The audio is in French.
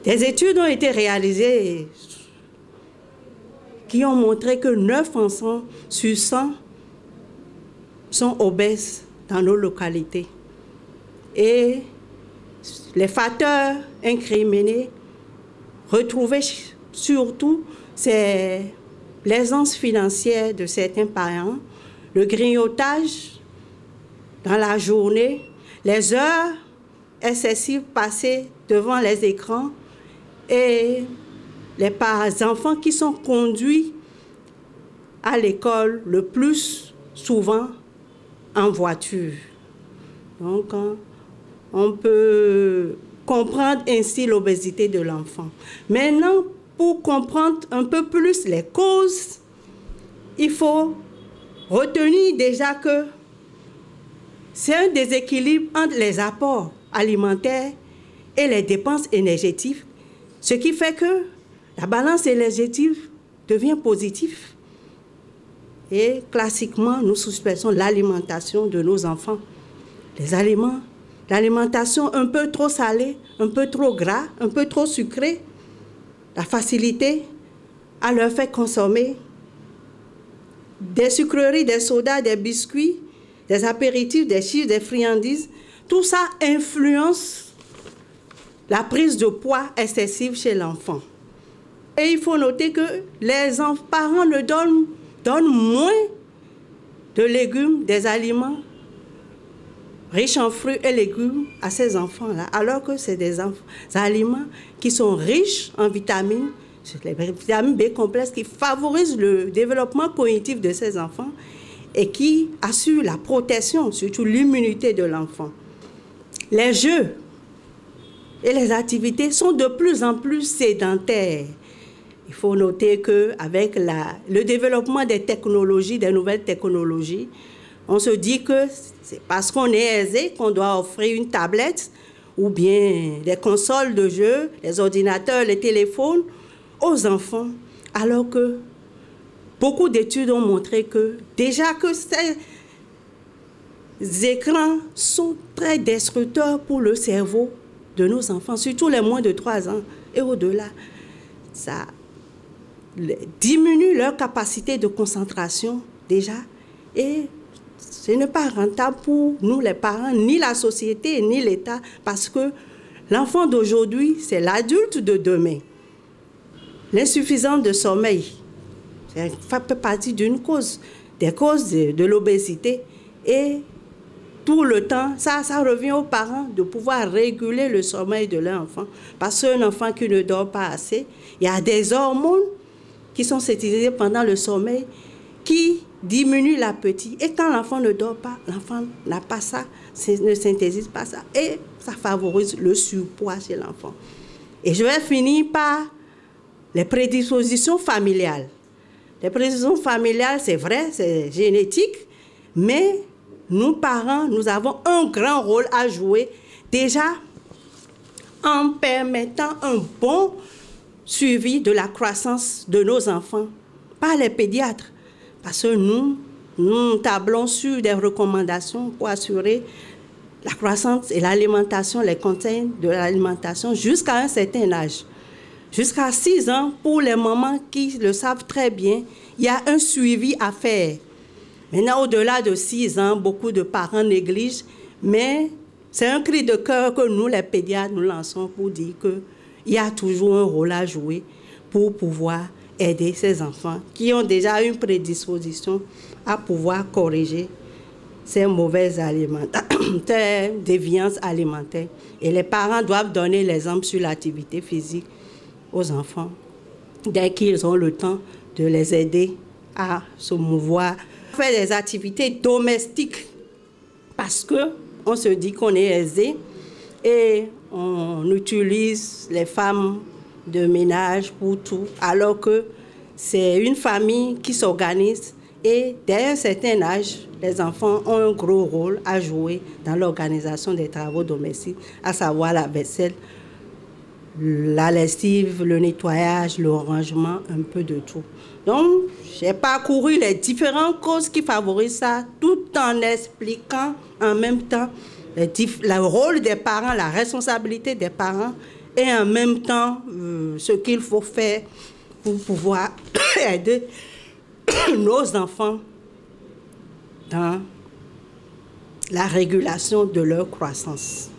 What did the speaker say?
Des études ont été réalisées qui ont montré que 9 enfants sur 100 sont obèses dans nos localités. Et les facteurs incriminés retrouvés surtout, c'est l'aisance financière de certains parents, le grignotage dans la journée, les heures excessives passées devant les écrans et les enfants qui sont conduits à l'école le plus souvent en voiture. Donc, on peut comprendre ainsi l'obésité de l'enfant. Maintenant, pour comprendre un peu plus les causes, il faut retenir déjà que c'est un déséquilibre entre les apports alimentaires et les dépenses énergétiques, ce qui fait que la balance énergétique devient positive. Et classiquement, nous suspectons l'alimentation de nos enfants. Les aliments, l'alimentation un peu trop salée, un peu trop gras, un peu trop sucrée, la facilité à leur faire consommer des sucreries, des sodas, des biscuits, des apéritifs, des chips, des friandises, tout ça influence la prise de poids excessive chez l'enfant. Et il faut noter que les parents ne donnent moins de légumes, des aliments riches en fruits et légumes à ces enfants-là, alors que c'est des aliments qui sont riches en vitamines, les vitamines B complexes qui favorisent le développement cognitif de ces enfants et qui assurent la protection, surtout l'immunité de l'enfant. Les jeux et les activités sont de plus en plus sédentaires. Il faut noter qu'avec le développement des technologies, des nouvelles technologies, on se dit que c'est parce qu'on est aisé qu'on doit offrir une tablette ou bien des consoles de jeux, les ordinateurs, les téléphones aux enfants, alors que beaucoup d'études ont montré que déjà que ces écrans sont très destructeurs pour le cerveau de nos enfants, surtout les moins de 3 ans et au-delà. Ça diminue leur capacité de concentration déjà et ce n'est pas rentable pour nous les parents, ni la société, ni l'État, parce que l'enfant d'aujourd'hui, c'est l'adulte de demain. L'insuffisance de sommeil, ça fait partie d'une cause, des causes de l'obésité. Et tout le temps, ça revient aux parents de pouvoir réguler le sommeil de leur enfant. Parce qu'un enfant qui ne dort pas assez, il y a des hormones qui sont sécrétées pendant le sommeil qui diminuent l'appétit. Et quand l'enfant ne dort pas, l'enfant n'a pas ça, ne synthétise pas ça. Et ça favorise le surpoids chez l'enfant. Et je vais finir par les prédispositions familiales. Les prédispositions familiales, c'est vrai, c'est génétique, mais nous, parents, nous avons un grand rôle à jouer, déjà en permettant un bon suivi de la croissance de nos enfants par les pédiatres. Parce que nous tablons sur des recommandations pour assurer la croissance et l'alimentation, les conseils de l'alimentation jusqu'à un certain âge. Jusqu'à 6 ans, pour les mamans qui le savent très bien, il y a un suivi à faire. Maintenant, au-delà de 6 ans, beaucoup de parents négligent, mais c'est un cri de cœur que nous, les pédiatres, nous lançons pour dire qu'il y a toujours un rôle à jouer pour pouvoir aider ces enfants qui ont déjà une prédisposition à pouvoir corriger ces mauvaises déviances alimentaires. Et les parents doivent donner l'exemple sur l'activité physique aux enfants dès qu'ils ont le temps de les aider à se mouvoir, faire des activités domestiques parce qu'on se dit qu'on est aisé et on utilise les femmes de ménage pour tout, alors que c'est une famille qui s'organise et dès un certain âge, les enfants ont un gros rôle à jouer dans l'organisation des travaux domestiques, à savoir la vaisselle, la lessive, le nettoyage, le rangement, un peu de tout. Donc, j'ai parcouru les différentes causes qui favorisent ça, tout en expliquant en même temps le rôle des parents, la responsabilité des parents et en même temps ce qu'il faut faire pour pouvoir aider nos enfants dans la régulation de leur croissance.